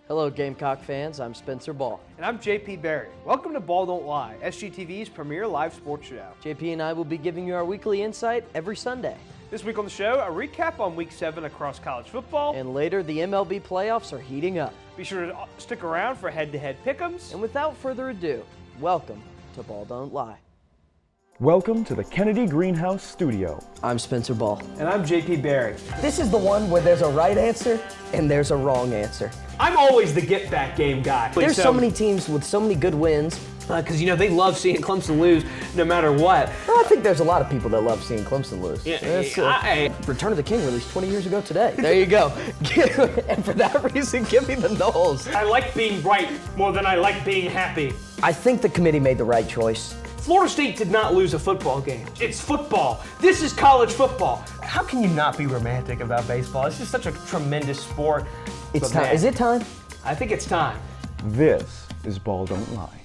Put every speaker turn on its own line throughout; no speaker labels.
Hello, Gamecock fans. I'm Spencer Ball.
And I'm JP Barry. Welcome to Ball Don't Lie, SGTV's premier live sports show.
JP and I will be giving you our weekly insight every Sunday.
This week on the show, a recap on Week 7 across college football.
And later, the MLB playoffs are heating up.
Be sure to stick around for head-to-head pick'ems.
And without further ado, welcome to Ball Don't Lie.
Welcome to the Kennedy Greenhouse Studio.
I'm Spencer Ball.
And I'm JP Barry.
This is the one where there's a right answer and there's a wrong answer.
I'm always the get-back game guy.
There's so many teams with so many good wins.
Because, they love seeing Clemson lose no matter what.
Well, I think there's a lot of people that love seeing Clemson lose.
Yeah,
Return of the King released 20 years ago today. There you go. And for that reason, give me the Noles.
I like being right more than I like being happy.
I think the committee made the right choice.
Florida State did not lose a football game. It's football. This is college football.
How can you not be romantic about baseball? It's just such a tremendous sport.
It's time. Is it time?
I think it's time.
This is Ball Don't Lie.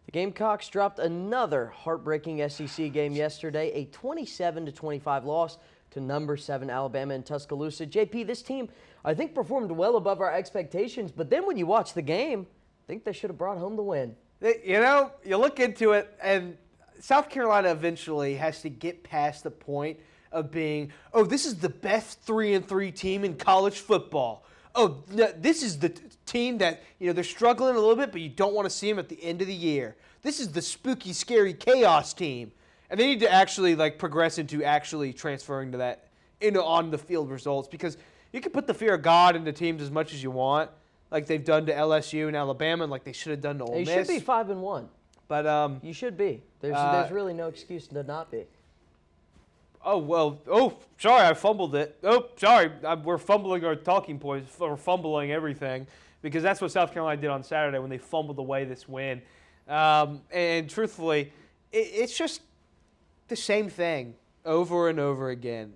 The Gamecocks dropped another heartbreaking SEC game yesterday, a 27-25 loss to number 7 Alabama in Tuscaloosa. JP, this team, I think, performed well above our expectations, but then when you watch the game, I think they should have brought home the win.
You look into it, and South Carolina eventually has to get past the point of being, this is the best 3-3 team in college football. This is the team that, they're struggling a little bit, but you don't want to see them at the end of the year. This is the spooky, scary chaos team. And they need to actually, progress into actually transferring to that, on-the-field results, because you can put the fear of God into teams as much as you want, like they've done to LSU and Alabama, and like they should have done to Ole Miss.
They should be 5-1.
But
you should be. There's really no excuse to not be.
Sorry, I fumbled it. Sorry, we're fumbling our talking points, or fumbling everything, because that's what South Carolina did on Saturday when they fumbled away this win. And truthfully, it's just the same thing over and over again.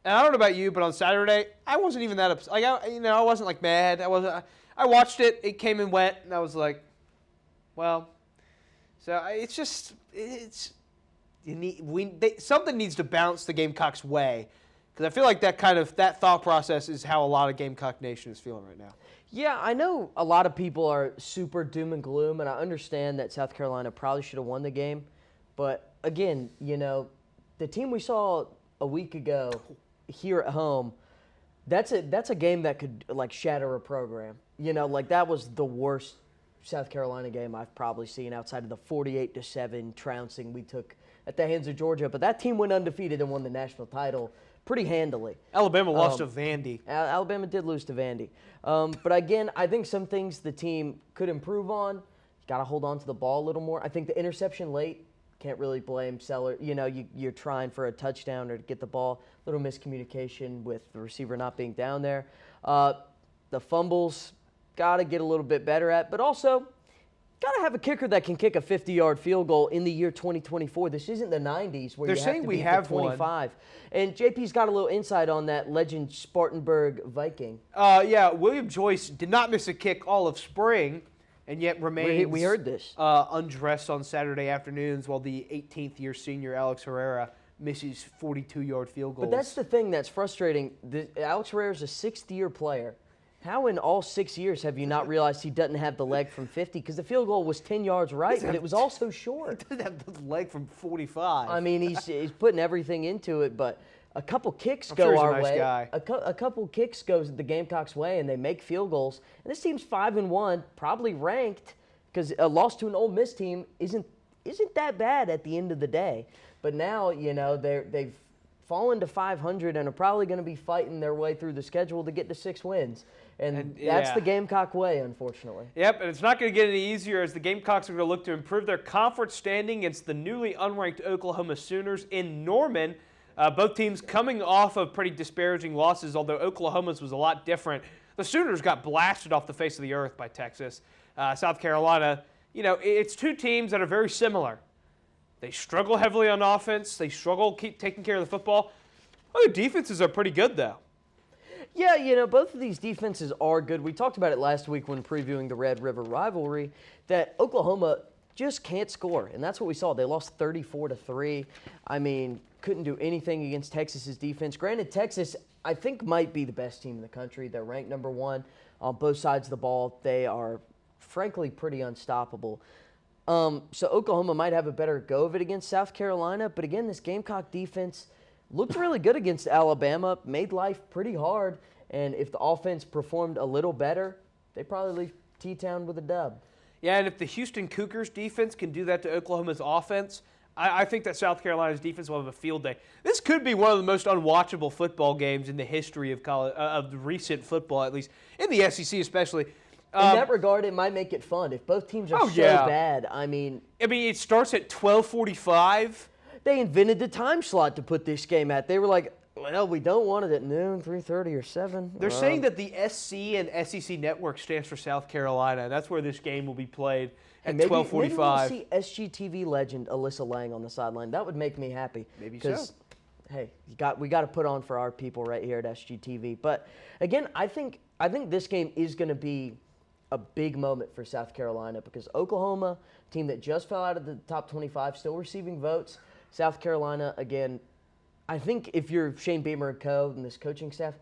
And I don't know about you, but on Saturday, I wasn't even that upset. I wasn't mad. I watched it. It came and went, and I was like, well. So something needs to bounce the Gamecocks' way, because I feel like that thought process is how a lot of Gamecock Nation is feeling right now.
Yeah, I know a lot of people are super doom and gloom, and I understand that South Carolina probably should have won the game. But again, the team we saw a week ago here at home, that's a game that could shatter a program. That was the worst South Carolina game I've probably seen outside of the 48-7 trouncing we took at the hands of Georgia. But that team went undefeated and won the national title pretty handily.
Alabama lost to Vandy.
Alabama did lose to Vandy. But again, I think some things the team could improve on. You got to hold on to the ball a little more. I think the interception late, can't really blame Seller. You're trying for a touchdown or to get the ball. A little miscommunication with the receiver not being down there. The fumbles, got to get a little bit better at, but also got to have a kicker that can kick a 50-yard field goal in the year 2024. This isn't the 90s where
they're
you
saying
have to
we
beat
have
the 25. And JP's got a little insight on that legend Spartanburg Viking.
William Joyce did not miss a kick all of spring, and yet remains
we heard this
undressed on Saturday afternoons, while the 18th-year senior Alex Herrera misses 42-yard field goals.
But that's the thing that's frustrating. Alex Herrera's a sixth-year player. How in all 6 years have you not realized he doesn't have the leg from 50? Because the field goal was 10 yards right, but it was also short.
He doesn't have the leg from 45.
I mean, he's putting everything into it, but a couple kicks go our way. A couple kicks goes the Gamecocks' way, and they make field goals. And this team's 5-1, probably ranked, because a loss to an Ole Miss team isn't that bad at the end of the day. But now, they've fallen to 500 and are probably going to be fighting their way through the schedule to get to 6 wins. And that's the Gamecock way, unfortunately.
Yep, and it's not going to get any easier as the Gamecocks are going to look to improve their conference standing against the newly unranked Oklahoma Sooners in Norman. Both teams coming off of pretty disparaging losses, although Oklahoma's was a lot different. The Sooners got blasted off the face of the earth by Texas. South Carolina, it's two teams that are very similar. They struggle heavily on offense. They struggle keep taking care of the football. Their defenses are pretty good, though.
Yeah, both of these defenses are good. We talked about it last week when previewing the Red River rivalry, that Oklahoma just can't score, and that's what we saw. They lost 34-3. I mean, couldn't do anything against Texas's defense. Granted, Texas, I think, might be the best team in the country. They're ranked number 1. on both sides of the ball. They are, frankly, pretty unstoppable. So Oklahoma might have a better go of it against South Carolina. But again, this Gamecock defense looked really good against Alabama, made life pretty hard. And if the offense performed a little better, they probably leave T-Town with a dub.
Yeah, and if the Houston Cougars defense can do that to Oklahoma's offense, I think that South Carolina's defense will have a field day. This could be one of the most unwatchable football games in the history of college, of recent football, at least in the SEC especially.
In that regard, it might make it fun. If both teams are bad, I mean,
it starts at 12:45.
They invented the time slot to put this game at. They were like, well, we don't want it at noon, 3:30, or 7.
They're saying that the SC and SEC network stands for South Carolina. That's where this game will be played at 12:45.
Maybe we'll see SGTV legend Alyssa Lang on the sideline. That would make me happy.
Maybe so.
Hey, we got to put on for our people right here at SGTV. But again, I think this game is going to be a big moment for South Carolina because Oklahoma, team that just fell out of the top 25, still receiving votes. South Carolina, again, I think if you're Shane Beamer and co. and this coaching staff,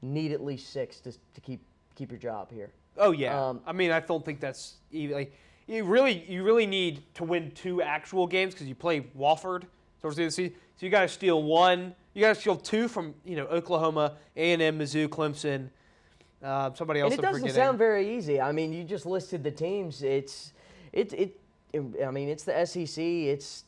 need at least 6 to keep your job here.
Oh yeah, I mean I don't think that's even like you really need to win 2 actual games because you play Wofford towards the end of the season. So you got to steal 1. You got to steal 2 from Oklahoma, A&M, Mizzou, Clemson. Somebody else.
And it doesn't sound very easy. I mean, you just listed the teams. I mean, it's the SEC. It's,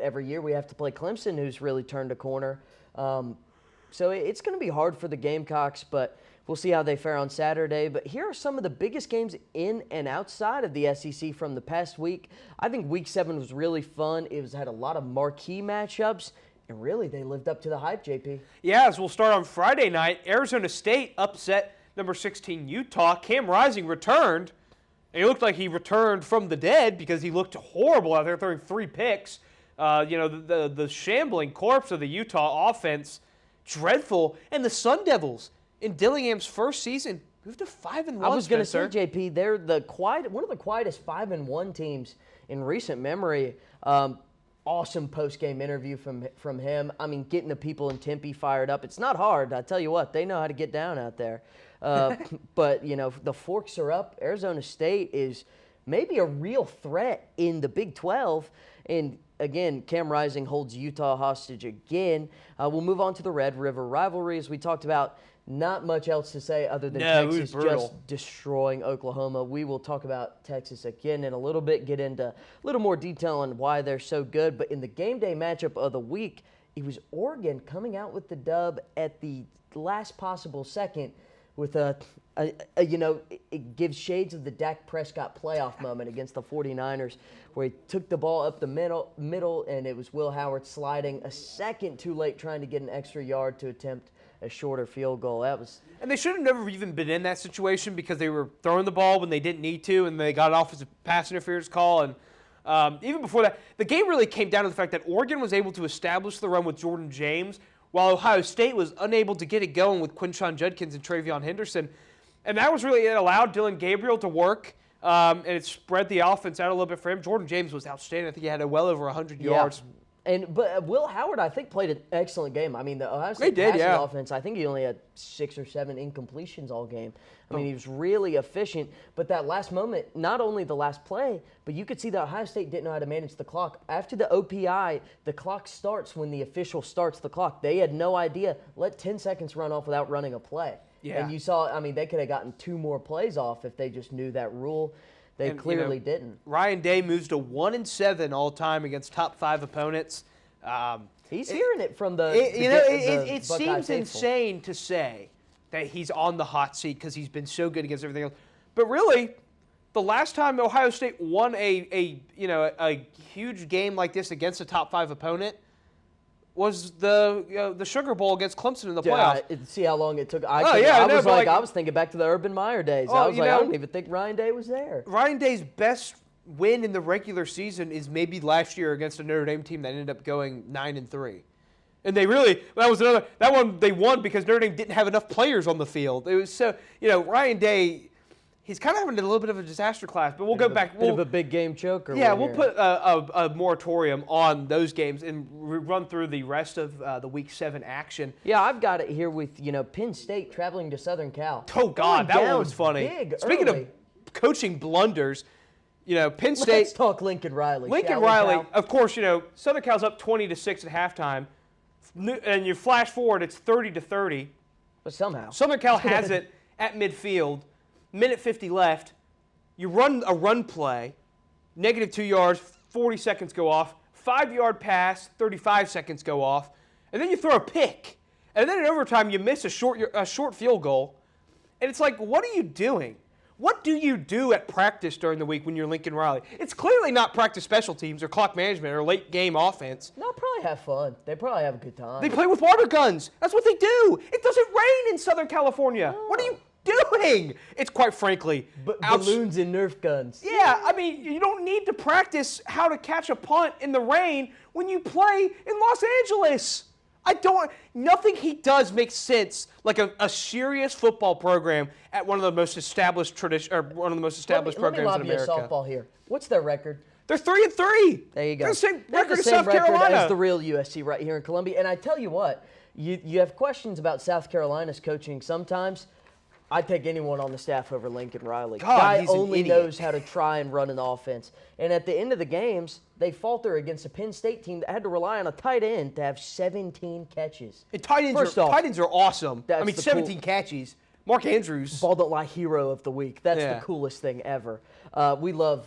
every year we have to play Clemson, who's really turned a corner. So it's going to be hard for the Gamecocks, but we'll see how they fare on Saturday. But here are some of the biggest games in and outside of the SEC from the past week. I think Week 7 was really fun. It had a lot of marquee matchups, and really they lived up to the hype, JP.
Yeah, as we'll start on Friday night, Arizona State upset number 16 Utah. Cam Rising returned. And he looked like he returned from the dead because he looked horrible out there throwing 3 picks. The shambling corpse of the Utah offense, dreadful. And the Sun Devils in Dillingham's first season moved to 5-1.
I was going to say, JP, they're one of the quietest 5-1 teams in recent memory. Awesome post-game interview from him. I mean, getting the people in Tempe fired up. It's not hard. I tell you what, they know how to get down out there. But, the Forks are up. Arizona State is maybe a real threat in the Big 12. And, again, Cam Rising holds Utah hostage again. We'll move on to the Red River rivalry. As we talked about, not much else to say other than Texas just destroying Oklahoma. We will talk about Texas again in a little bit, get into a little more detail on why they're so good. But in the game day matchup of the week, it was Oregon coming out with the dub at the last possible second with it gives shades of the Dak Prescott playoff moment against the 49ers where he took the ball up the middle and it was Will Howard sliding a second too late trying to get an extra yard to attempt a shorter field goal.
And they should have never even been in that situation because they were throwing the ball when they didn't need to and they got an offensive pass interference call. And even before that, the game really came down to the fact that Oregon was able to establish the run with Jordan James while Ohio State was unable to get it going with Quinshon Judkins and Travion Henderson. And that was really, it allowed Dylan Gabriel to work, and it spread the offense out a little bit for him. Jordan James was outstanding. I think he had well over 100 yards.
But Will Howard, I think, played an excellent game. I mean, the Ohio State passing offense, I think he only had 6 or 7 incompletions all game. I mean, he was really efficient. But that last moment, not only the last play, but you could see that Ohio State didn't know how to manage the clock. After the OPI, the clock starts when the official starts the clock. They had no idea. Let 10 seconds run off without running a play. Yeah. And you saw, I mean, they could have gotten 2 more plays off if they just knew that rule. They clearly didn't.
Ryan Day moves to 1-7 all time against top 5 opponents.
He's hearing it from the.
It seems insane to say that he's on the hot seat because he's been so good against everything else. But really, the last time Ohio State won a huge game like this against a top 5 opponent was the Sugar Bowl against Clemson in the playoffs.
See how long it took. I was thinking back to the Urban Meyer days. I don't even think Ryan Day was there.
Ryan Day's best win in the regular season is maybe last year against a Notre Dame team that ended up going 9-3. And they really, that one they won because Notre Dame didn't have enough players on the field. It was so, Ryan Day, He's kind of having a little bit of a disaster class, but we'll go back.
Bit of a big game choker.
Yeah, we'll put a moratorium on those games and run through the rest of the Week 7 action.
Yeah, I've got it here with, Penn State traveling to Southern Cal.
Oh, God, that one was funny. Speaking of coaching blunders, Penn State.
Let's talk Lincoln Riley.
Lincoln Riley, of course, Southern Cal's up 20-6 at halftime, and you flash forward, it's 30-30.
But somehow.
Southern Cal has it at midfield. Minute 50 left, you run a run play, -2 yards, 40 seconds go off, 5-yard pass, 35 seconds go off, and then you throw a pick. And then in overtime, you miss a short field goal. And it's like, what are you doing? What do you do at practice during the week when you're Lincoln Riley? It's clearly not practice special teams or clock management or late game offense.
They'll probably have fun. They probably have a good time.
They play with water guns. That's what they do. It doesn't rain in Southern California. What are you doing? It's quite frankly
balloons and Nerf guns.
Yeah, I mean, you don't need to practice how to catch a punt in the rain when you play in Los Angeles. Nothing he does makes sense like a serious football program at one of the most established programs in America.
Let me lob you a softball here. What's their record?
They're 3-3.
There you go.
They're the same
They have
record
the
as
same
South
record
Carolina.
as the real USC right here in Columbia. And I tell you what, you have questions about South Carolina's coaching sometimes. I'd take anyone on the staff over Lincoln Riley.
God,
Guy
he's an
only
idiot.
knows how to try and run an offense. And at the end of the games, they falter against a Penn State team that had to rely on a tight end to have 17 catches.
And tight ends are awesome. I mean, 17 catches. Mark Andrews.
Ball don't lie hero of the week. That's the coolest thing ever. We love,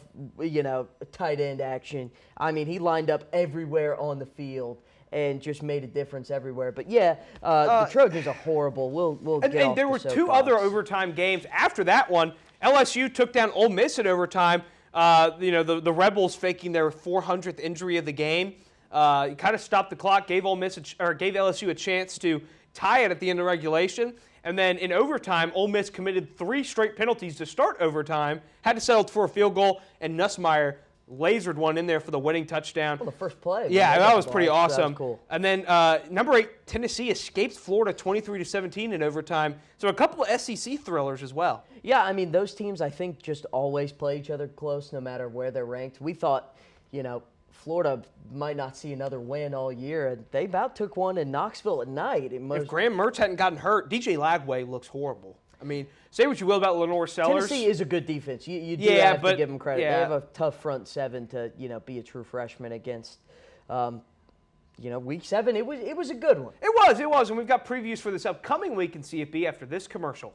tight end action. I mean, he lined up everywhere on the field and just made a difference everywhere. But the Trojans are horrible. We'll get off
there
the
were two
soapbox.
other overtime games after that one. LSU took down Ole Miss at overtime. The Rebels faking their 400th injury of the game. Kind of stopped the clock, gave LSU a chance to tie it at the end of regulation. And then in overtime, Ole Miss committed 3 straight penalties to start overtime, had to settle for a field goal, and Nussmeier lasered one in there for the winning touchdown.
Well, the first play.
Yeah, that was pretty awesome.
That was cool.
And then number 8, Tennessee escapes Florida 23-17 in overtime. So a couple of SEC thrillers as well.
Yeah, I mean, those teams, I think, just always play each other close no matter where they're ranked. We thought, Florida might not see another win all year, and they about took one in Knoxville at night.
If Graham Mertz hadn't gotten hurt, DJ Lagway looks horrible. I mean, say what you will about Lenore Sellers.
Tennessee is a good defense. You do have to give them credit.
Yeah.
They have a tough front seven to be a true freshman against. Week 7, it was a good one.
It was, and we've got previews for this upcoming week in CFB after this commercial.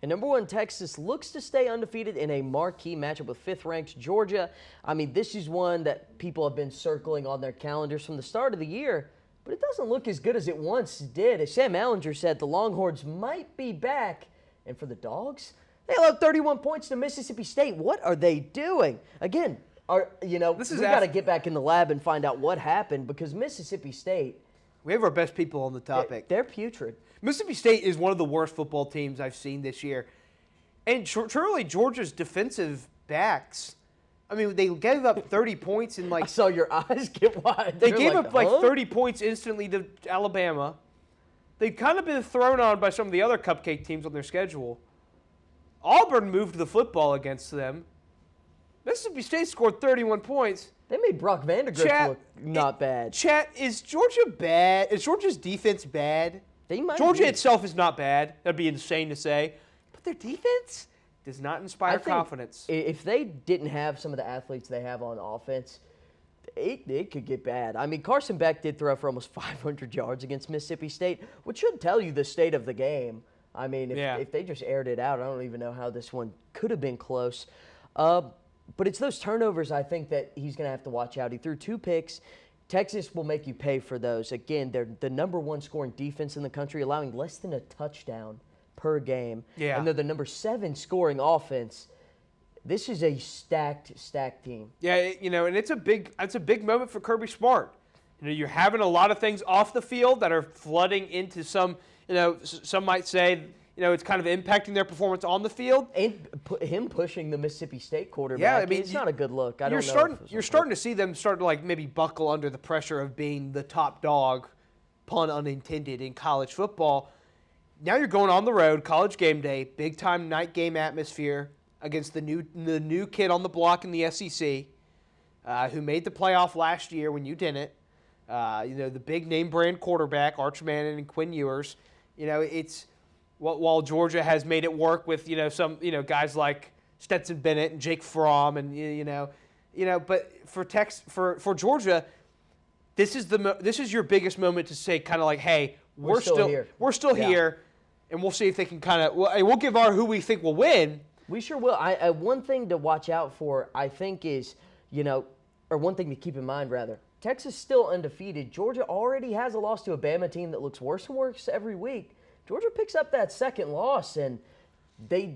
And number 1, Texas looks to stay undefeated in a marquee matchup with 5th-ranked Georgia. I mean, this is one that people have been circling on their calendars from the start of the year, but it doesn't look as good as it once did. As Sam Allinger said, the Longhorns might be back. And for the Dogs, they allowed 31 points to Mississippi State. What are they doing? Again, we got to get back in the lab and find out what happened, because Mississippi State,
we have our best people on the topic.
They're putrid.
Mississippi State is one of the worst football teams I've seen this year. And truly, Georgia's defensive backs, I mean, they gave up 30 points in
I saw your eyes get wide.
They gave up 30 points instantly to Alabama. They've kind of been thrown on by some of the other cupcake teams on their schedule. Auburn moved the football against them. Mississippi State scored 31 points.
They made Brock Vandagriff look not bad.
Chat, is Georgia bad? Is Georgia's defense bad? Georgia itself is not bad. That'd be insane to say. But their defense does not inspire confidence.
If they didn't have some of the athletes they have on offense, it could get bad. I mean, Carson Beck did throw for almost 500 yards against Mississippi State, which should tell you the state of the game. I mean, if they just aired it out, I don't even know how this one could have been close. But it's those turnovers, I think, that he's going to have to watch out. He threw 2 picks. Texas will make you pay for those. Again, they're the number 1 scoring defense in the country, allowing less than a touchdown per game. Yeah. And they're the number 7 scoring offense. This is a stacked team.
Yeah, and it's a big moment for Kirby Smart. You're having a lot of things off the field that are flooding into some, some might say, it's kind of impacting their performance on the field.
And him pushing the Mississippi State quarterback, it's not a good look. You're
starting to see them start to maybe buckle under the pressure of being the top dog, pun unintended, in college football. now you're going on the road, college game day, big-time night game atmosphere against the new kid on the block in the SEC who made the playoff last year when you didn't. The big name brand quarterback, Arch Manning and Quinn Ewers. It's while Georgia has made it work with some guys like Stetson Bennett and Jake Fromm and but for Georgia, this is your biggest moment to say kind of like, hey, we're still here, and we'll see if they can kind of we'll give our who we think will win.
We sure will. One thing to watch out for, I think, is or one thing to keep in mind rather. Texas still undefeated. Georgia already has a loss to a Bama team that looks worse and worse every week. Georgia picks up that second loss, and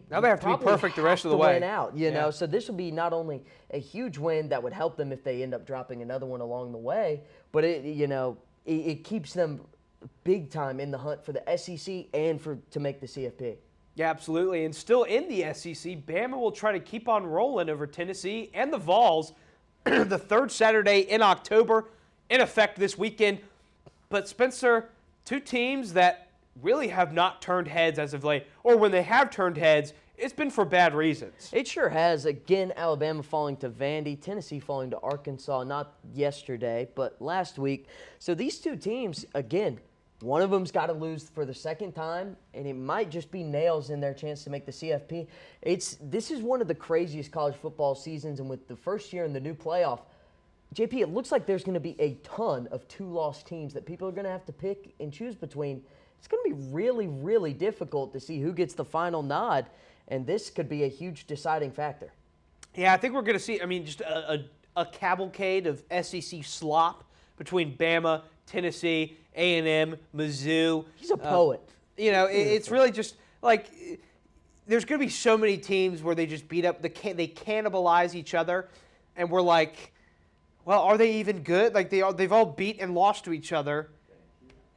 now they have to be perfect the rest of the way.
Win out, so this would be not only a huge win that would help them if they end up dropping another one along the way, but it keeps them big time in the hunt for the SEC and to make the CFP.
Yeah, absolutely. And still in the SEC, Bama will try to keep on rolling over Tennessee and the Vols the third Saturday in October, in effect this weekend. But Spencer, two teams that really have not turned heads as of late, or when they have turned heads, it's been for bad reasons.
It sure has. Again, Alabama falling to Vandy, Tennessee falling to Arkansas, not yesterday, but last week. So these two teams, again, one of them's got to lose for the second time, and it might just be nails in their chance to make the CFP. This is one of the craziest college football seasons, and with the first year in the new playoff, JP, it looks like there's going to be a ton of two-loss teams that people are going to have to pick and choose between. It's going to be really, really difficult to see who gets the final nod, and this could be a huge deciding factor.
Yeah, I think we're going to see, just a cavalcade of SEC slop between Bama, Tennessee, A&M, Mizzou.
He's a poet.
It's really just like there's going to be so many teams where they just beat up, they cannibalize each other, and we're like, well, are they even good? Like they've all beat and lost to each other.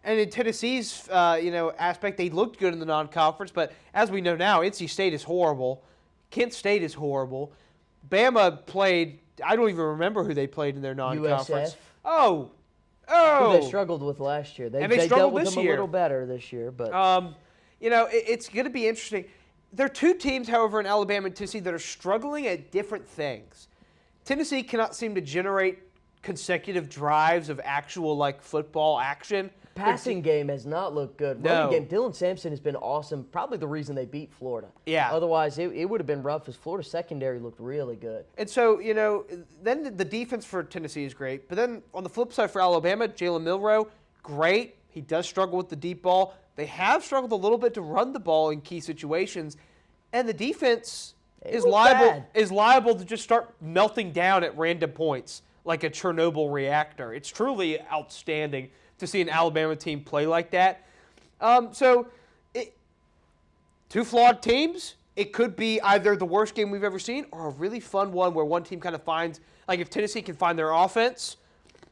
And in Tennessee's aspect, they looked good in the non-conference, but as we know now, NC State is horrible. Kent State is horrible. Bama played, I don't even remember who they played in their non-conference.
USF.
Oh,
who they struggled with last year. They
struggled
dealt with
this
them
year.
A little better this year, but
it's going to be interesting. There are two teams, however, in Alabama and Tennessee that are struggling at different things. Tennessee cannot seem to generate consecutive drives of actual football action.
Passing game has not looked good.
No.
Running game, Dylan Sampson has been awesome. Probably the reason they beat Florida.
Yeah.
Otherwise, it would have been rough as Florida's secondary looked really good.
And so, then the defense for Tennessee is great. But then on the flip side for Alabama, Jalen Milroe, great. He does struggle with the deep ball. They have struggled a little bit to run the ball in key situations. And the defense is liable to just start melting down at random points like a Chernobyl reactor. It's truly outstanding to see an Alabama team play like that. Two flawed teams. It could be either the worst game we've ever seen or a really fun one where one team kind of finds, like if Tennessee can find their offense,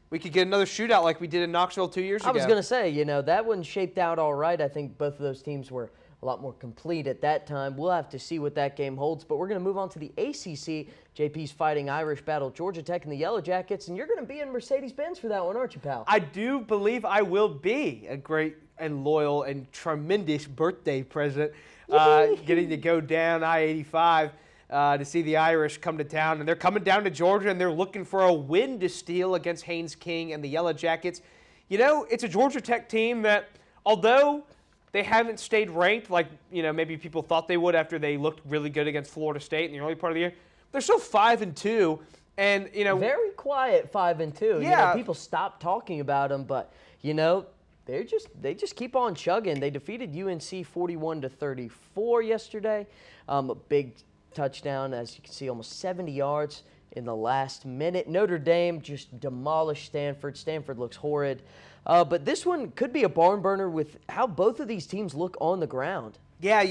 we could get another shootout like we did in Knoxville 2 years ago.
I was going to say, that one shaped out all right. I think both of those teams were a lot more complete at that time. We'll have to see what that game holds, but we're going to move on to the ACC. JP's Fighting Irish battle Georgia Tech and the Yellow Jackets, and you're going to be in Mercedes-Benz for that one, aren't you, pal?
I do believe I will be. A great and loyal and tremendous birthday present, getting to go down I-85 to see the Irish come to town. And they're coming down to Georgia, and they're looking for a win to steal against Haynes King and the Yellow Jackets. It's a Georgia Tech team that, although they haven't stayed ranked like, maybe people thought they would after they looked really good against Florida State in the early part of the year, they're still 5-2, and
very quiet 5-2.
Yeah,
people stop talking about them, but they just keep on chugging. They defeated UNC 41-34 yesterday. A big touchdown, as you can see, almost 70 yards in the last minute. Notre Dame just demolished Stanford. Stanford looks horrid, but this one could be a barn burner with how both of these teams look on the ground.
Yeah,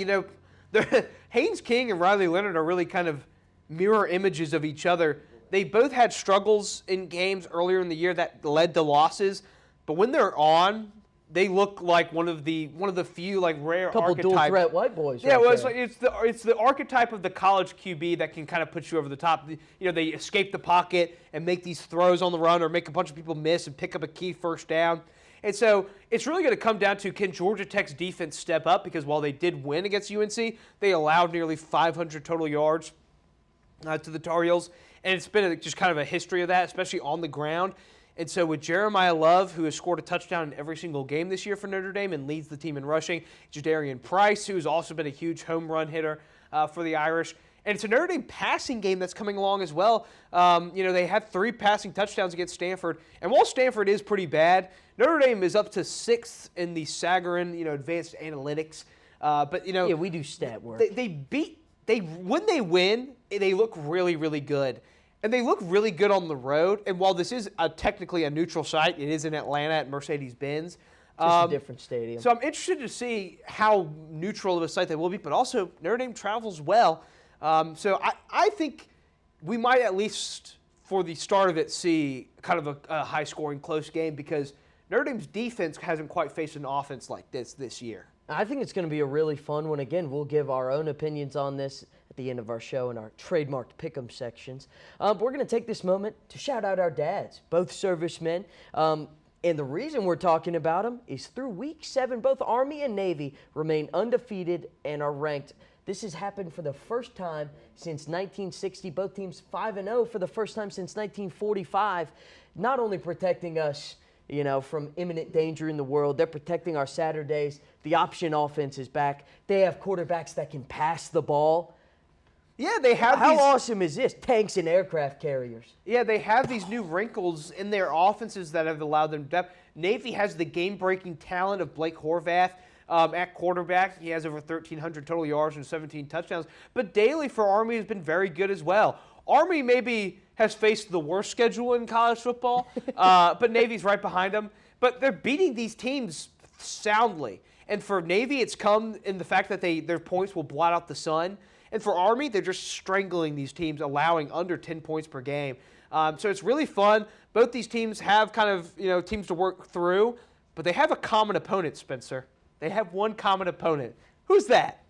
Haynes King and Riley Leonard are really kind of mirror images of each other. They both had struggles in games earlier in the year that led to losses, but when they're on, they look like one of the few rare
couple
archetypes.
Dual threat white boys.
Yeah,
right
well, it's the archetype of the college QB that can kind of put you over the top. They escape the pocket and make these throws on the run, or make a bunch of people miss and pick up a key first down. And so it's really going to come down to, can Georgia Tech's defense step up? Because while they did win against UNC, they allowed nearly 500 total yards to the Tar Heels. And it's been just kind of a history of that, especially on the ground. And so with Jeremiah Love, who has scored a touchdown in every single game this year for Notre Dame and leads the team in rushing, Jadarian Price, who's also been a huge home run hitter for the Irish. And it's a Notre Dame passing game that's coming along as well. They had 3 passing touchdowns against Stanford. And while Stanford is pretty bad, Notre Dame is up to 6th in the Sagarin, advanced analytics.
Yeah, we do stat work.
When they win, they look really, really good. And they look really good on the road. And while this is technically a neutral site, it is in Atlanta at Mercedes-Benz.
Just a different stadium.
So I'm interested to see how neutral of a site they will be. But also, Notre Dame travels well. So I think we might at least, for the start of it, see kind of a high-scoring, close game because Notre Dame's defense hasn't quite faced an offense like this year.
I think it's going to be a really fun one. Again, we'll give our own opinions on this at the end of our show in our trademarked pick'em sections. We're going to take this moment to shout out our dads, both servicemen. And the reason we're talking about them is through Week 7, both Army and Navy remain undefeated and are ranked. This has happened for the first time since 1960. Both teams 5-0 for the first time since 1945. Not only protecting us, from imminent danger in the world, they're protecting our Saturdays. The option offense is back. They have quarterbacks that can pass the ball.
Yeah, they have
How awesome is this? Tanks and aircraft carriers.
Yeah, they have these new wrinkles in their offenses that have allowed them depth. Navy has the game-breaking talent of Blake Horvath. At quarterback, he has over 1,300 total yards and 17 touchdowns. But Daly for Army has been very good as well. Army maybe has faced the worst schedule in college football, but Navy's right behind them. But they're beating these teams soundly. And for Navy, it's come in the fact that their points will blot out the sun. And for Army, they're just strangling these teams, allowing under 10 points per game. So it's really fun. Both these teams have kind of teams to work through, but they have a common opponent, Spencer. They have one common opponent. Who's that?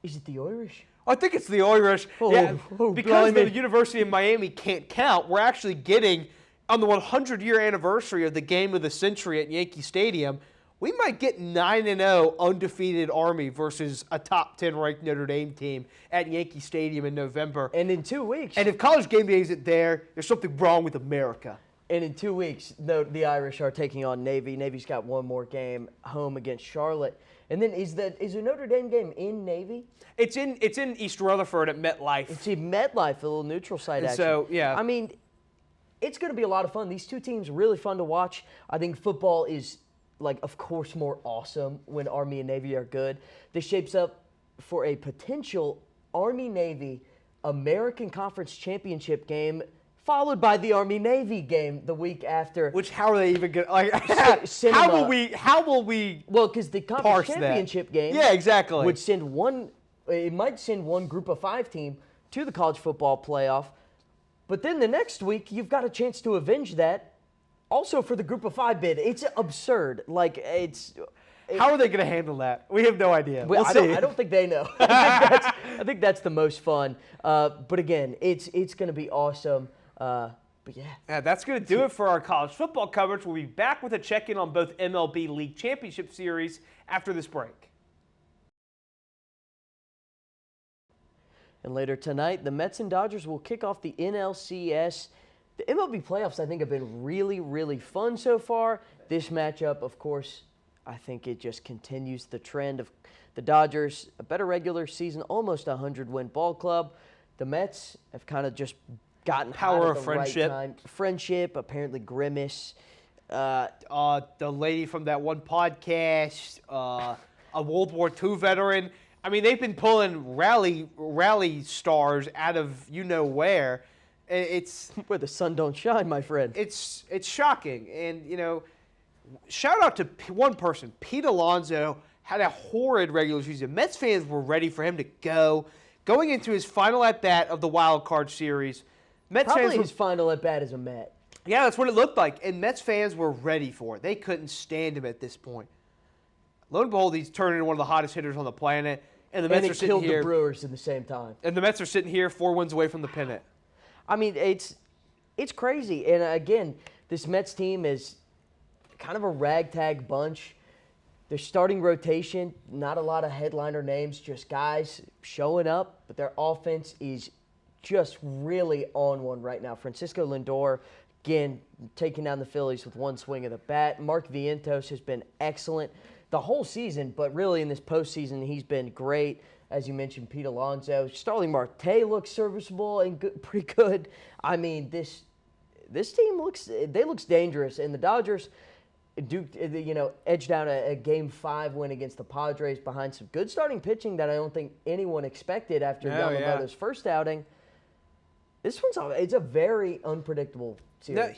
Is it the Irish?
I think it's the Irish. Because
blimey.
the University of Miami can't count, we're actually getting, on the 100-year anniversary of the game of the century at Yankee Stadium, we might get 9-0 undefeated Army versus a top 10 ranked Notre Dame team at Yankee Stadium in November.
And in 2 weeks.
And if College Game Day isn't there, there's something wrong with America.
And in 2 weeks, the Irish are taking on Navy. Navy's got one more game home against Charlotte. And then is the Notre Dame game in Navy?
It's in East Rutherford at MetLife.
It's in MetLife, a little neutral site action.
So, yeah.
I mean, it's going to be a lot of fun. These two teams really fun to watch. I think football is, of course, more awesome when Army and Navy are good. This shapes up for a potential Army-Navy American Conference Championship game, followed by the Army-Navy game the week after.
Which, how are they even going
to
how will we
Well, because the conference championship game would send one group of 5 team to the college football playoff. But then the next week, you've got a chance to avenge that also for the group of 5 bid. It's absurd.
How are they going to handle that? We have no idea. We'll see.
I don't think they know. I think that's the most fun. But again, it's going to be awesome. But yeah.
That's going to do it for our college football coverage. We'll be back with a check-in on both MLB League Championship Series after this break.
And later tonight, the Mets and Dodgers will kick off the NLCS. The MLB playoffs, I think, have been really, really fun so far. This matchup, of course, I think it just continues the trend of the Dodgers, a better regular season, almost 100-win ball club. The Mets have kind of just gotten
power
of
friendship.
Right time. Friendship, apparently Grimace.
The lady from that one podcast, a World War II veteran. I mean, they've been pulling rally stars out of where. It's
where the sun don't shine, my friend.
It's shocking, and shout out to one person, Pete Alonso, had a horrid regular season. Mets fans were ready for him to go. Going into his final at-bat of the wild card series, Mets
Probably
fans
his final at-bat as a Met.
Yeah, that's what it looked like, and Mets fans were ready for it. They couldn't stand him at this point. Lo and behold, he's turned into one of the hottest hitters on the planet, and the Mets are sitting here.
killed the Brewers at the same time.
And the Mets are sitting here 4 wins away from the pennant.
I mean, it's crazy. And again, this Mets team is kind of a ragtag bunch. Their starting rotation, not a lot of headliner names, just guys showing up, but their offense is just really on one right now. Francisco Lindor, again, taking down the Phillies with one swing of the bat. Mark Vientos has been excellent the whole season, but really in this postseason, he's been great. As you mentioned, Pete Alonso. Starling Marte looks serviceable and good, pretty good. I mean, this team looks dangerous, and the Dodgers edged out a Game 5 win against the Padres behind some good starting pitching that I don't think anyone expected after Yamamoto's first outing. This it's a very unpredictable series.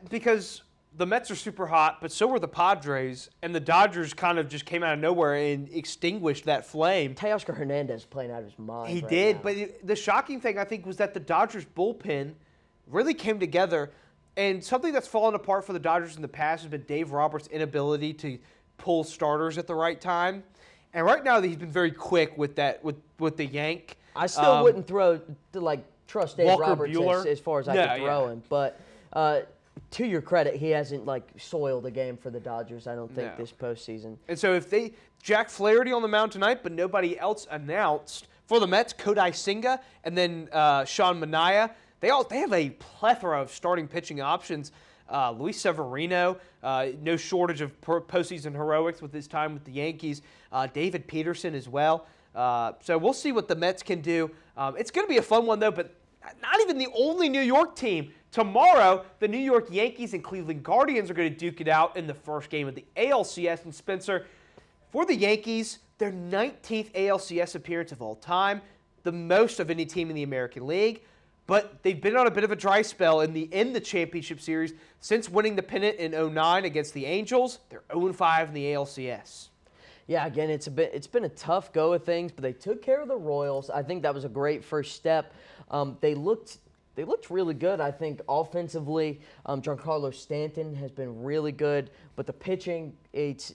Because the Mets are super hot, but so were the Padres, and the Dodgers kind of just came out of nowhere and extinguished that flame.
Teoscar Hernandez playing out of his mind.
He
right
did,
now.
but the shocking thing, I think, was that the Dodgers bullpen really came together. And something that's fallen apart for the Dodgers in the past has been Dave Roberts' inability to pull starters at the right time. And right now, he's been very quick with that with the yank.
I still wouldn't trust Dave
Walker
Roberts
Buehler?
as far as I could throw him. But to your credit, he hasn't soiled a game for the Dodgers, I don't think, this postseason.
And so if Jack Flaherty on the mound tonight, but nobody else announced for the Mets, Kodai Senga and then Sean Manaea. They have a plethora of starting pitching options. Luis Severino, no shortage of postseason heroics with his time with the Yankees. David Peterson as well. So we'll see what the Mets can do. It's going to be a fun one, though, but not even the only New York team. Tomorrow, the New York Yankees and Cleveland Guardians are going to duke it out in the first game of the ALCS. And Spencer, for the Yankees, their 19th ALCS appearance of all time, the most of any team in the American League. But they've been on a bit of a dry spell in the championship series since winning the pennant in 2009 against the Angels. They're 0-5 in the ALCS.
Yeah, again, it's been a tough go of things, but they took care of the Royals. I think that was a great first step. They looked really good, I think, offensively. Giancarlo Stanton has been really good, but the pitching, it's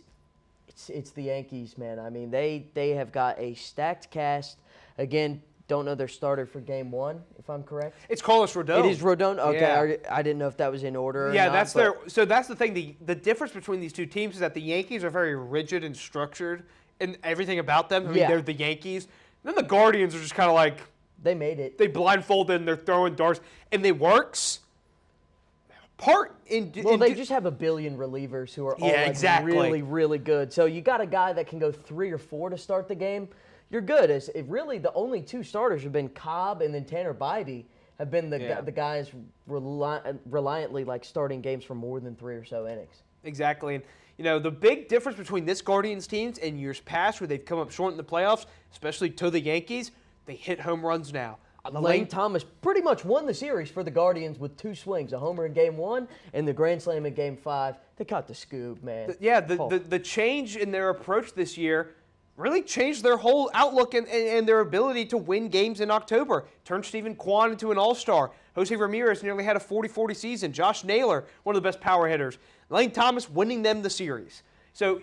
the Yankees, man. I mean, they have got a stacked cast. Again, don't know their starter for Game 1, if I'm correct.
It's Carlos Rodon.
It is Rodon? Okay,
Yeah.
I didn't know if that was in order or
Yeah,
not,
so that's the thing. The difference between these two teams is that the Yankees are very rigid and structured in everything about them. I mean, they're the Yankees. Then the Guardians are just kind of like,
they made it.
they blindfold in, they're throwing darts, and it works.
They just have a billion relievers who are all really, really good. So you got a guy that can go 3 or 4 to start the game. You're good. Really, the only 2 starters have been Cobb and then Tanner Bybee have been the guys reliantly starting games for more than 3 or so innings.
Exactly. And, the big difference between this Guardians teams and years past where they've come up short in the playoffs, especially to the Yankees, they hit home runs now.
Lane Thomas pretty much won the series for the Guardians with 2 swings, a homer in Game 1 and the grand slam in Game 5. They caught the scoop, man.
The change in their approach this year really changed their whole outlook and their ability to win games in October. Turned Stephen Kwan into an all-star. Jose Ramirez nearly had a 40-40 season. Josh Naylor, one of the best power hitters. Lane Thomas winning them the series. So,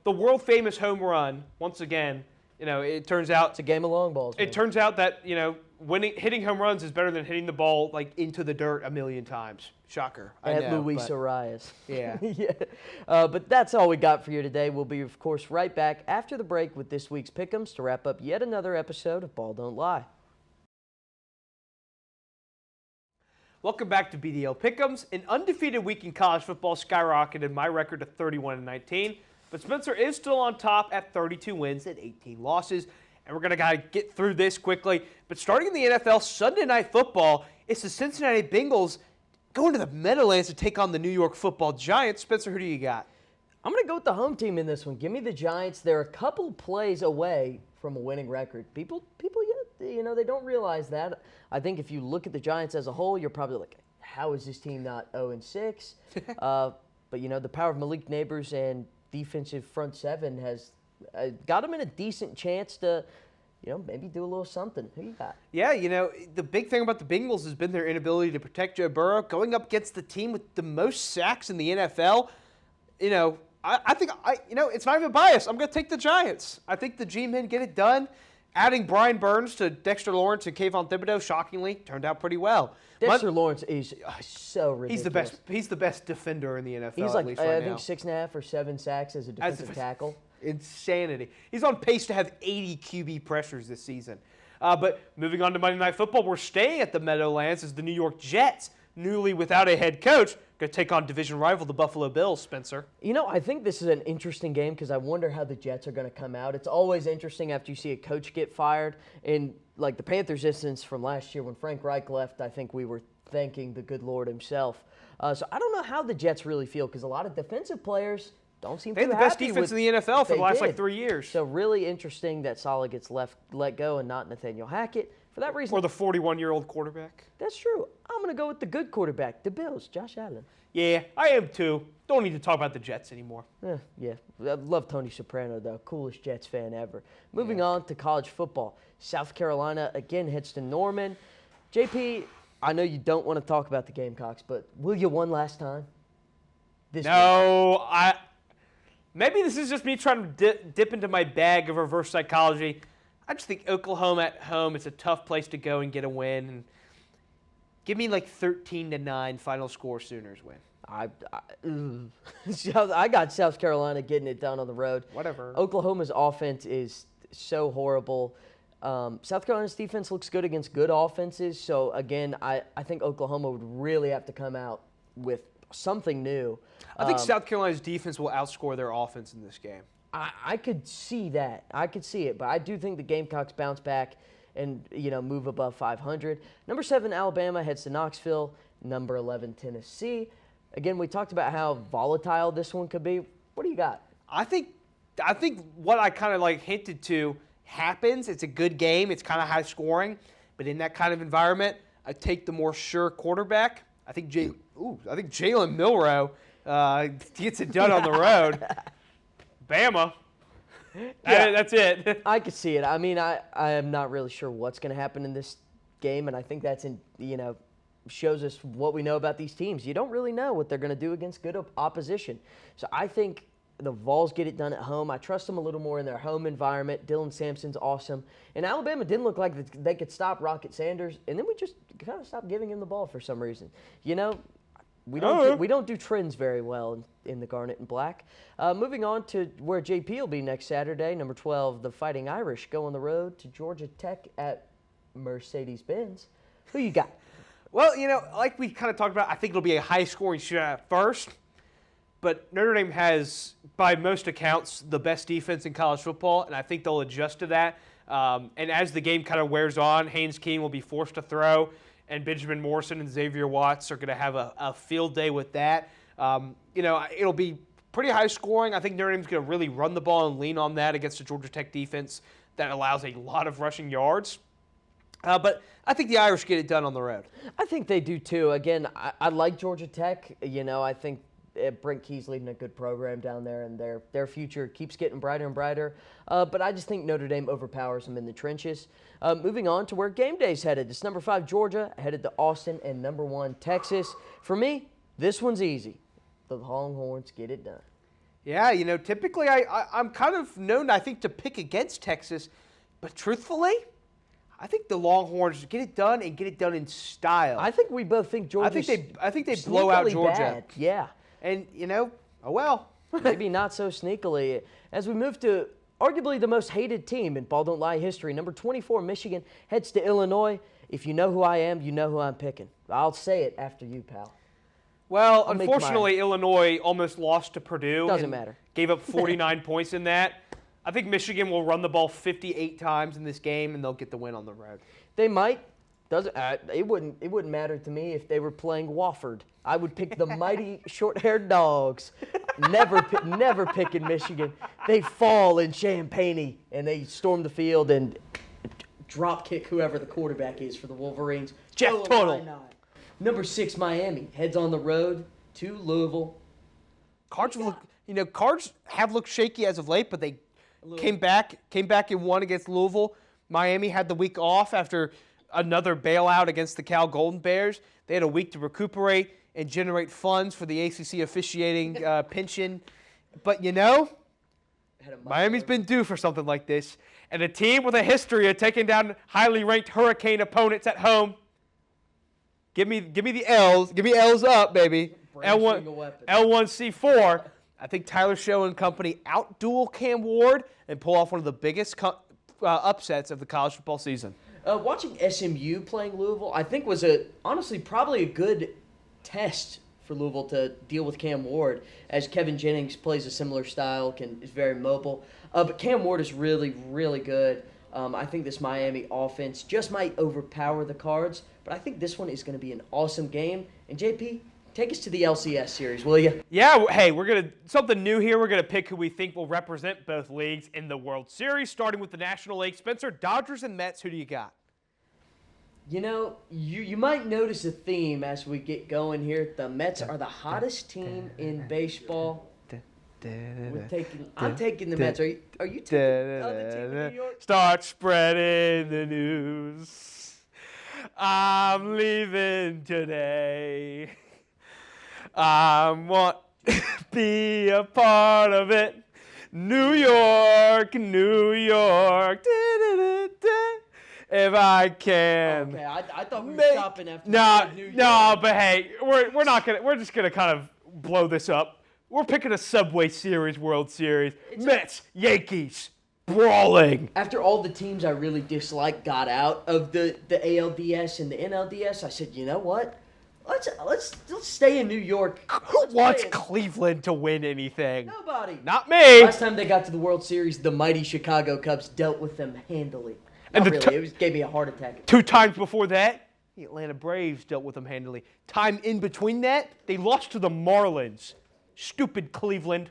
the world-famous home run, once again, it turns out...
It's a game of long balls, man.
It turns out that, hitting home runs is better than hitting the ball, into the dirt a million times. Shocker.
At Luis Arias.
Yeah.
Yeah. But that's all we got for you today. We'll be, of course, right back after the break with this week's Pick'ems to wrap up yet another episode of Ball Don't Lie.
Welcome back to BDL Pick'ems. An undefeated week in college football skyrocketed my record to 31-19, but Spencer is still on top at 32 wins and 18 losses, and we're going to get through this quickly. But starting in the NFL, Sunday Night Football, it's the Cincinnati Bengals going to the Meadowlands to take on the New York Football Giants. Spencer, who do you got?
I'm going to go with the home team in this one. Give me the Giants. They're a couple plays away from a winning record. People, they don't realize that. I think if you look at the Giants as a whole, you're probably like, how is this team not 0-6? But, the power of Malik Neighbors and defensive front seven has got them in a decent chance to, maybe do a little something. Who you got?
Yeah, the big thing about the Bengals has been their inability to protect Joe Burrow. Going up against the team with the most sacks in the NFL, I think, it's not even biased. I'm going to take the Giants. I think the G-men get it done. Adding Brian Burns to Dexter Lawrence and Kayvon Thibodeau, shockingly, turned out pretty well.
Dexter Lawrence is so ridiculous.
He's the best defender in the NFL.
He's
at
like,
least right
I
now.
think 6.5 or 7 sacks as a defensive tackle.
Insanity. He's on pace to have 80 QB pressures this season. But moving on to Monday Night Football, we're staying at the Meadowlands as the New York Jets, newly without a head coach, going to take on division rival the Buffalo Bills, Spencer.
You know, I think this is an interesting game because I wonder how the Jets are going to come out. It's always interesting after you see a coach get fired. In like the Panthers' instance from last year when Frank Reich left, I think we were thanking the good Lord himself. So I don't know how the Jets really feel because a lot of defensive players don't seem
They
too
had the best
happy
defense
with
in the NFL for the last
did.
3 years.
So really interesting that Saleh gets let go and not Nathaniel Hackett. For that reason,
Or the 41-year-old quarterback.
that's true. I'm going to go with the good quarterback, the Bills, Josh Allen.
Yeah, I am too. Don't need to talk about the Jets anymore.
Yeah. I love Tony Soprano, though. Coolest Jets fan ever. Moving on to college football. South Carolina again hits to Norman. JP, I know you don't want to talk about the Gamecocks, but will you one last time?
No, maybe this is just me trying to dip into my bag of reverse psychology. I just think Oklahoma at home, it's a tough place to go and get a win. And give me like 13-9 final score Sooners win.
I got South Carolina getting it done on the road.
Whatever.
Oklahoma's offense is so horrible. South Carolina's defense looks good against good offenses. So, again, I think Oklahoma would really have to come out with something new.
I think South Carolina's defense will outscore their offense in this game.
I could see that. I could see it. But I do think the Gamecocks bounce back and, move above 500. Number 7, Alabama heads to Knoxville. Number 11, Tennessee. Again, we talked about how volatile this one could be. What do you got?
I think what I kind of like hinted to happens. It's a good game. It's kind of high scoring. But in that kind of environment, I take the more sure quarterback. I think Jalen Milroe gets it done on the road. Bama.
Yeah.
That's it.
I could see it. I mean, I am not really sure what's going to happen in this game, and I think that's shows us what we know about these teams. You don't really know what they're going to do against good opposition. So I think the Vols get it done at home. I trust them a little more in their home environment. Dylan Sampson's awesome. And Alabama didn't look like they could stop Rocket Sanders, and then we just kind of stopped giving him the ball for some reason. We don't do trends very well in the Garnet and Black. Moving on to where JP will be next Saturday, number 12, the Fighting Irish go on the road to Georgia Tech at Mercedes-Benz. Who you got?
Well, like we kind of talked about, I think it'll be a high-scoring shootout at first. But Notre Dame has, by most accounts, the best defense in college football, and I think they'll adjust to that. And as the game kind of wears on, Haynes King will be forced to throw, and Benjamin Morrison and Xavier Watts are going to have a field day with that. It'll be pretty high scoring. I think Notre Dame's going to really run the ball and lean on that against the Georgia Tech defense that allows a lot of rushing yards. But I think the Irish get it done on the road.
I think they do too. Again, I like Georgia Tech. I think Brent Key's leading a good program down there, and their future keeps getting brighter and brighter. But I just think Notre Dame overpowers them in the trenches. Moving on to where game day's headed. It's number 5, Georgia, headed to Austin, and number 1, Texas. For me, this one's easy. The Longhorns get it done.
Yeah, typically I'm kind of known, I think, to pick against Texas. But truthfully, I think the Longhorns get it done and get it done in style.
I think we both think Georgia.
I think they blow out Georgia.
Bad. Yeah.
And, oh well.
Maybe not so sneakily. As we move to arguably the most hated team in Ball Don't Lie history, number 24, Michigan, heads to Illinois. If you know who I am, you know who I'm picking. I'll say it after you, pal.
Well, unfortunately, Illinois almost lost to Purdue.
Doesn't matter.
Gave up 49 points in that. I think Michigan will run the ball 58 times in this game, and they'll get the win on the road.
They might. It wouldn't matter to me if they were playing Wofford. I would pick the mighty short-haired dogs. Never picking Michigan. They fall in Champaign, and they storm the field and drop kick whoever the quarterback is for the Wolverines.
Jeff Tuttle.
Number 6, Miami heads on the road to Louisville.
Cards have looked shaky as of late, but they came back and won against Louisville. Miami had the week off after another bailout against the Cal Golden Bears. They had a week to recuperate and generate funds for the ACC officiating pension. But Miami's been due for something like this. and a team with a history of taking down highly ranked Hurricane opponents at home. Give me the L's. Give me L's up, baby. L1C4. I think Tyler Show and company outduel Cam Ward and pull off one of the biggest upsets of the college football season.
Watching SMU playing Louisville, I think was honestly probably a good test for Louisville to deal with Cam Ward, as Kevin Jennings plays a similar style, is very mobile. But Cam Ward is really, really good. I think this Miami offense just might overpower the Cards, but I think this one is going to be an awesome game. And JP, take us to the LCS series, will you?
Yeah, hey, we're going to – something new here. We're going to pick who we think will represent both leagues in the World Series, starting with the National League. Spencer, Dodgers and Mets, who do you got?
You know, you might notice a theme as we get going here. The Mets are the hottest team in baseball. I'm taking the Mets. Are you taking the other team in New York?
Start spreading the news. I'm leaving today. I want to be a part of it. New York, New York. If I can.
Okay, I thought we were stopping after New York.
No, but hey, we're not gonna. We're just gonna kind of blow this up. We're picking a Subway Series World Series. Mets, Yankees, brawling.
After all the teams I really dislike got out of the ALDS and the NLDS, I said, you know what? Let's stay in New York.
Who wants Cleveland to win anything?
Nobody.
Not me.
Last time they got to the World Series, the mighty Chicago Cubs dealt with them handily. Not really. It gave me a heart attack.
2 times before that, the Atlanta Braves dealt with them handily. Time in between that, they lost to the Marlins. Stupid Cleveland.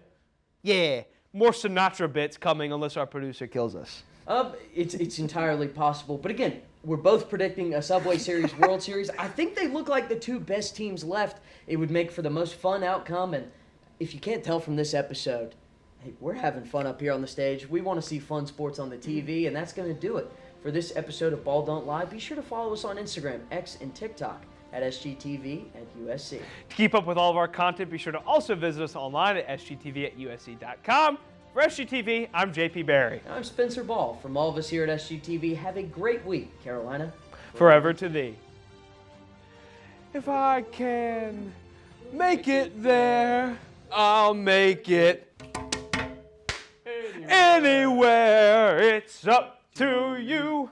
Yeah, more Sinatra bits coming unless our producer kills us.
It's entirely possible. But again, we're both predicting a Subway Series World Series. I think they look like the 2 best teams left. It would make for the most fun outcome. And if you can't tell from this episode, hey, we're having fun up here on the stage. We want to see fun sports on the TV, and that's going to do it for this episode of Ball Don't Lie. Be sure to follow us on Instagram, X, and TikTok at SGTV at USC.
To keep up with all of our content, be sure to also visit us online at sgtv@usc.com. For SGTV, I'm JP Barry.
I'm Spencer Ball. From all of us here at SGTV, have a great week, Carolina.
Forever to thee. If I can make it there, I'll make it anywhere. It's up to you.